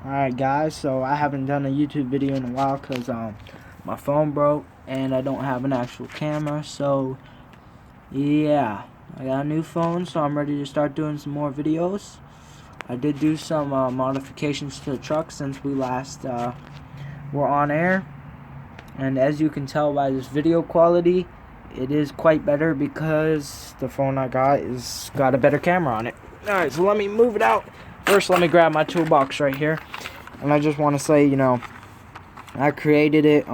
Alright guys, so I haven't done a YouTube video in a while because my phone broke and I don't have an actual camera. So yeah, I got a new phone, so I'm ready to start doing some more videos. I did do some modifications to the truck since we last were on air, and as you can tell by this video quality, it is quite better because the phone I got is got a better camera on it. Alright, so let me move it out. First, let me grab my toolbox right here. And I just want to say, I created it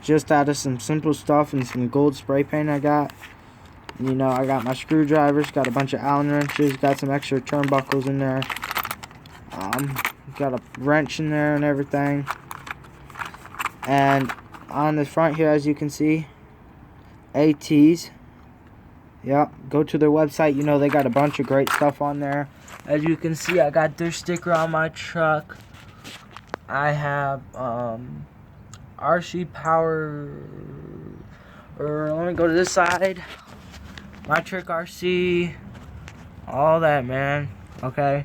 just out of some simple stuff and some gold spray paint I got. And, I got my screwdrivers, got a bunch of Allen wrenches, got some extra turnbuckles in there. Got a wrench in there and everything. And on the front here, as you can see, ATs. Yep, go to their website. They got a bunch of great stuff on there. As you can see, I got their sticker on my truck. I have RC Power, or let me go to this side. My Trick RC, all that, man. Okay.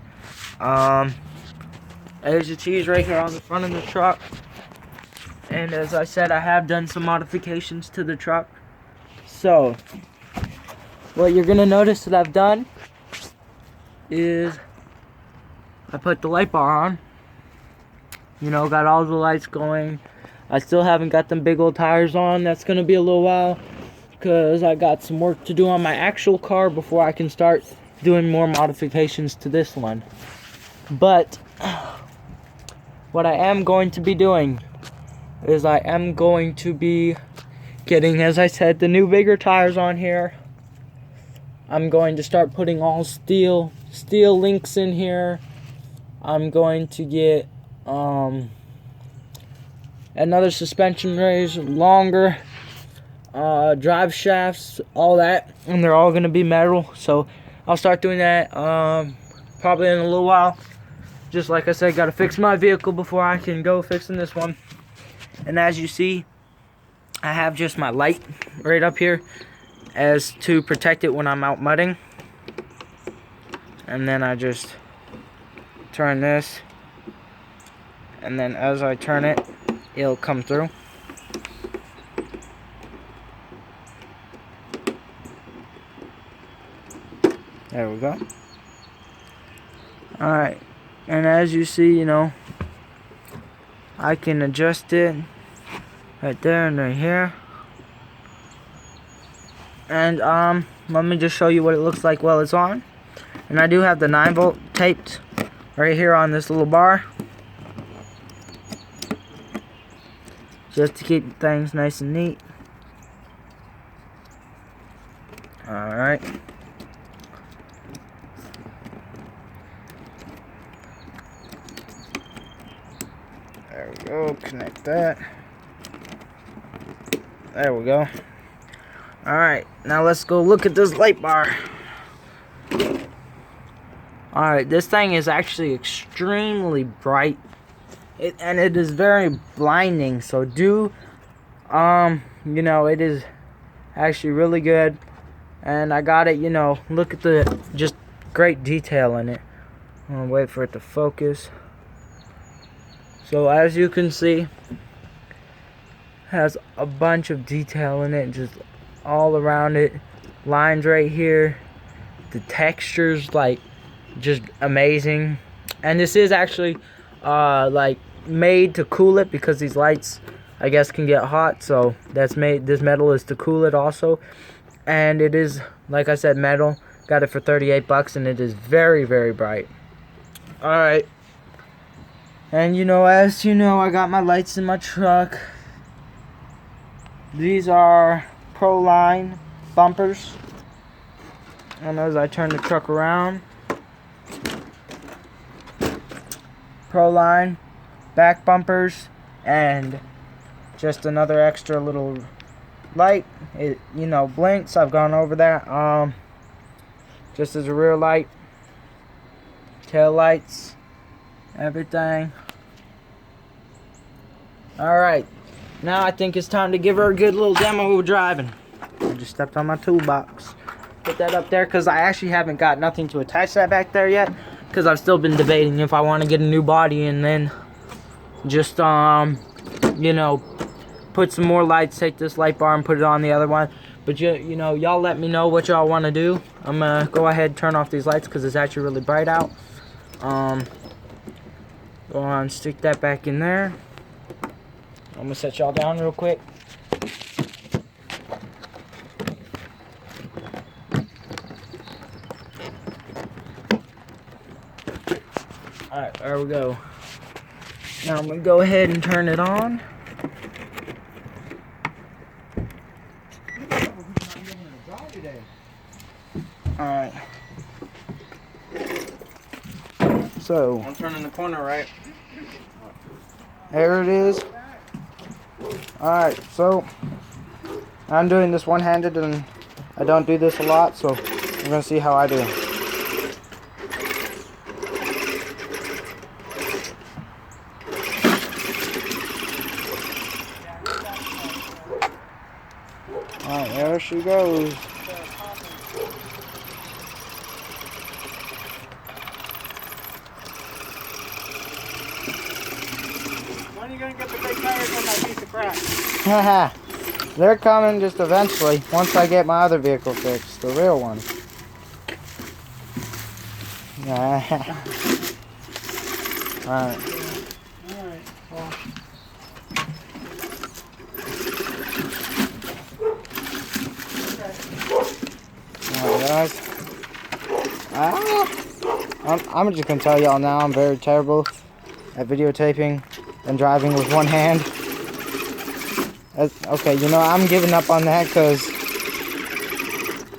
There's the cheese right here on the front of the truck. And as I said, I have done some modifications to the truck. So what you're gonna notice that I've done is I put the light bar on. Got all the lights going. I still haven't got them big old tires on. That's gonna be a little while because I got some work to do on my actual car before I can start doing more modifications to this one. But what I am going to be doing is I am going to be getting, as I said, the new bigger tires on here. I'm going to start putting all steel links in here. I'm going to get another suspension raise, longer drive shafts, all that, and they're all going to be metal. So I'll start doing that probably in a little while. Just like I said, got to fix my vehicle before I can go fixing this one. And as you see, I have just my light right up here as to protect it when I'm out mudding. And then I just turn this, and then as I turn it, it'll come through. There we go. Alright, and as you see, I can adjust it right there and right here. And let me just show you what it looks like while it's on. And I do have the 9-volt taped right here on this little bar, just to keep things nice and neat. Alright. There we go, connect that. There we go. Alright, now let's go look at this light bar. Alright, this thing is actually extremely bright. And it is very blinding. So it is actually really good. And I got it, look at the just great detail in it. I'm gonna wait for it to focus. So as you can see, it has a bunch of detail in it, just all around it. Lines right here. The textures, just amazing. And this is actually made to cool it, because these lights, I guess, can get hot. So this metal is to cool it also. And it is, like I said, metal. Got it for 38 bucks, and it is very, very bright. Alright. And as you know, I got my lights in my truck. These are Pro-Line bumpers. And as I turn the truck around, Pro-Line back bumpers, and just another extra little light. It blinks. I've gone over that. Just as a rear light, tail lights, everything. Alright, now I think it's time to give her a good little demo of driving. I just stepped on my toolbox. Put that up there because I actually haven't got nothing to attach that back there yet, because I've still been debating if I want to get a new body and then just you know, put some more lights, take this light bar and put it on the other one. But you know, y'all let me know what y'all want to do. I'm gonna go ahead and turn off these lights because it's actually really bright out. Go on, stick that back in there. I'm gonna set y'all down real quick. Alright, there we go. Now I'm gonna go ahead and turn it on. Alright. So I'm turning the corner right. There it is. Alright, so I'm doing this one-handed and I don't do this a lot, so we're gonna see how I do. Alright, there she goes. When are you gonna get the big tires on that piece of crap? Haha. They're coming just eventually, once I get my other vehicle fixed, the real one. Alright. Alright, well. Alright guys. I'm just gonna tell y'all now I'm very terrible at videotaping and driving with one hand. Okay, you know, I'm giving up on that because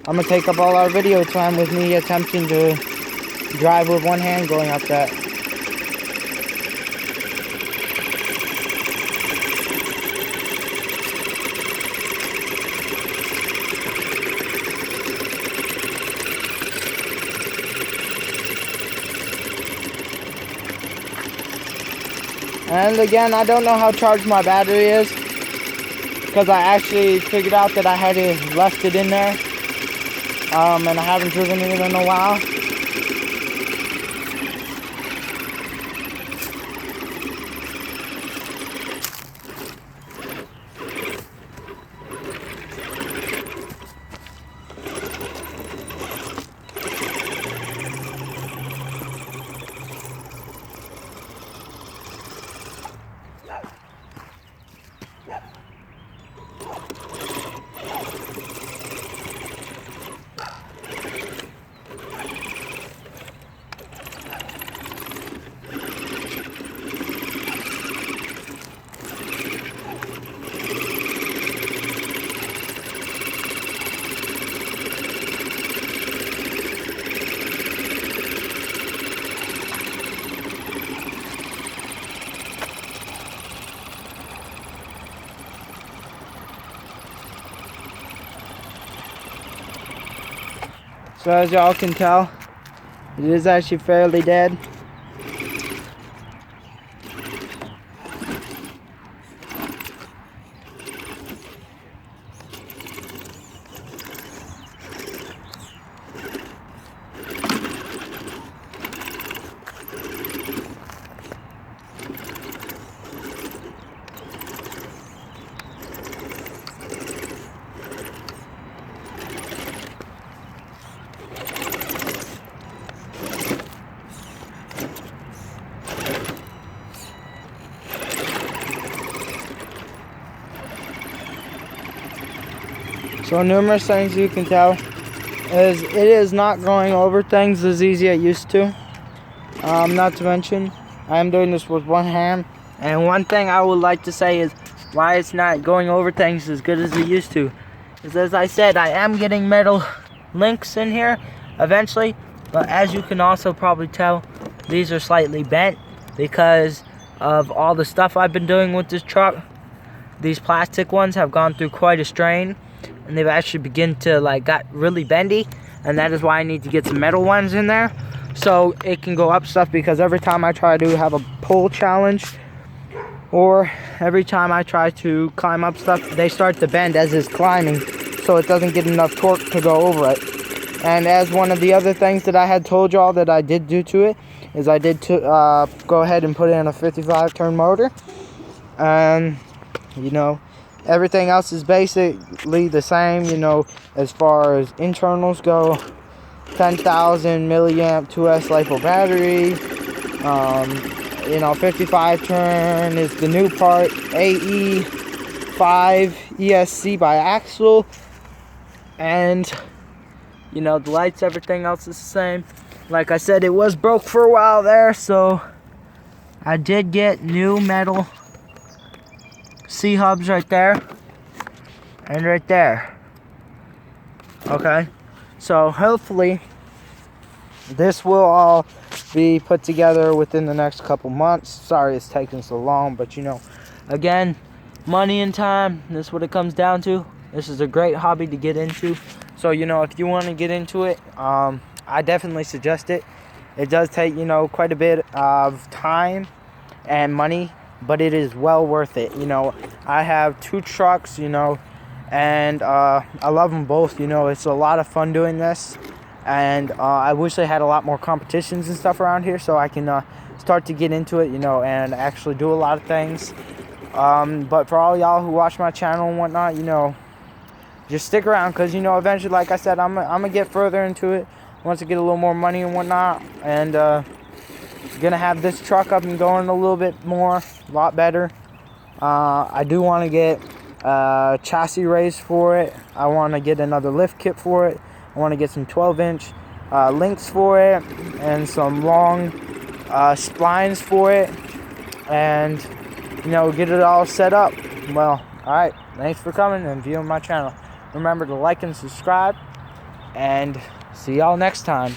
I'm gonna take up all our video time with me attempting to drive with one hand going up that. And again, I don't know how charged my battery is because I actually figured out that I had left it in there and I haven't driven it in a while. So as y'all can tell, it is actually fairly dead. So numerous things you can tell is it is not going over things as easy as it used to. Not to mention, I am doing this with one hand. And one thing I would like to say is why it's not going over things as good as it used to. Is as I said, I am getting metal links in here eventually. But as you can also probably tell, these are slightly bent because of all the stuff I've been doing with this truck. These plastic ones have gone through quite a strain. And they've actually begun to got really bendy, and that is why I need to get some metal ones in there so it can go up stuff, because every time I try to have a pull challenge or every time I try to climb up stuff, they start to bend as it's climbing, so it doesn't get enough torque to go over it. And as one of the other things that I had told y'all that I did do to it is I did go ahead and put in a 55 turn motor. And you know, everything else is basically the same, you know, as far as internals go. 10,000 milliamp 2S LiPo battery. You know, 55 turn is the new part. AE5 ESC by Axle. And you know, the lights, everything else is the same. Like I said, it was broke for a while there, so I did get new metal C-hubs right there and right there. Okay, so hopefully this will all be put together within the next couple months. Sorry it's taking so long, but you know, again, money and time, that's what it comes down to. This is a great hobby to get into. So you know, if you want to get into it, I definitely suggest it. It does take, you know, quite a bit of time and money, but it is well worth it. You know, I have 2 trucks, you know, and I love them both. You know, it's a lot of fun doing this, and I wish they had a lot more competitions and stuff around here so I can start to get into it, you know, and actually do a lot of things. But for all y'all who watch my channel and whatnot, you know, just stick around, because you know, eventually, like I said, I'm gonna get further into it once I get a little more money and whatnot, and gonna have this truck up and going a little bit more, a lot better. I do want to get a chassis raise for it. I want to get another lift kit for it. I want to get some 12-inch links for it, and some long splines for it, and you know, get it all set up. Well, alright, thanks for coming and viewing my channel. Remember to like and subscribe, and see y'all next time.